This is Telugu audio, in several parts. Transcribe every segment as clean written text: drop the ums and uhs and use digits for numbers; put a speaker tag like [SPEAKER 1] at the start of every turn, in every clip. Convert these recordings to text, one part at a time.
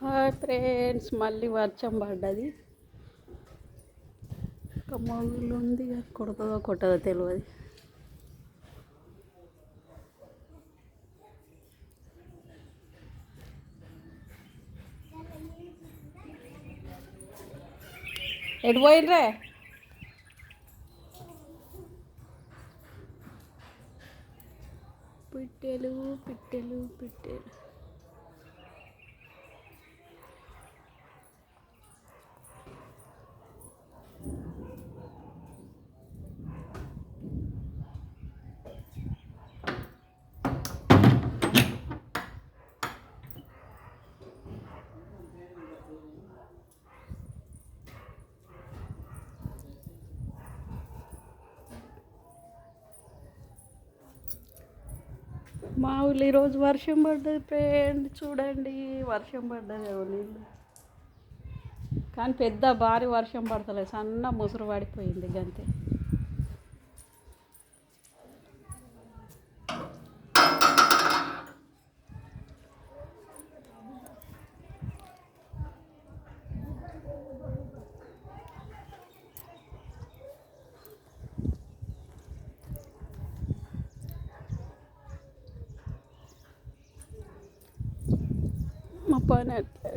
[SPEAKER 1] హాయ్ ఫ్రెండ్స్, మళ్ళీ వర్షం పడ్డది. ఒక మొగులు ఉంది, కొడుతుందో కొట్టదో తెలియదు. ఎటు పోయినరే? పిట్టెలు పిట్టెలు పిట్టెలు. మా ఊళ్ళో ఈరోజు వర్షం పడ్డది ఫ్రెండ్, చూడండి వర్షం పడ్డది. నీళ్ళు కానీ పెద్ద భారీ వర్షం పడతలేదు, సన్న ముసురు పడిపోయింది గంతే. మా పని అట్లా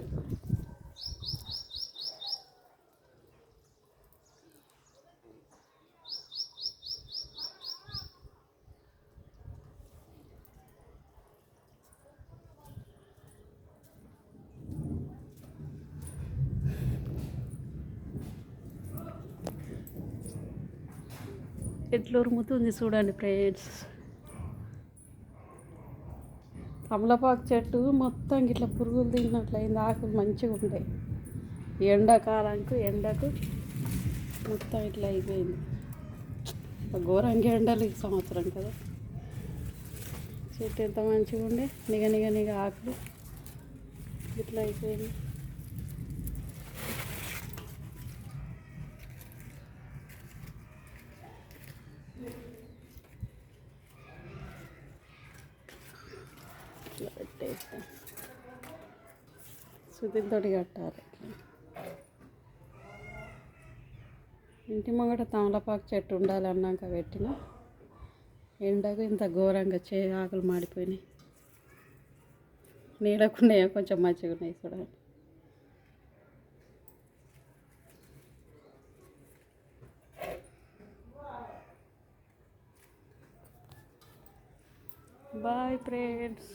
[SPEAKER 1] ఎట్లా ఉరుముతుంది చూడండి ఫ్రెండ్స్. తమలపాకు చెట్టు మొత్తం ఇట్లా పురుగులు తిన్నట్లయింది, ఆకులు మంచిగా ఉంటాయి. ఎండాకాలంకు ఎండకు మొత్తం ఇట్లా అయిపోయింది. ఘోరంగా ఎండలు ఈ సంవత్సరం కదా. చెట్టు ఎంత మంచిగా ఉండే, నిగ నిగ నిగ ఆకులు ఇట్లా అయిపోయింది. సుతితో కట్టాలి. ఇంటి ముంగట తమలపాకు చెట్టు ఉండాలి అన్నాక పెట్టిన, ఎండకు ఇంత ఘోరంగా ఆకులు మాడిపోయినాయి. నీడకున్నాయో కొంచెం మంచిగా ఉన్నాయి చూడండి. Boy friends.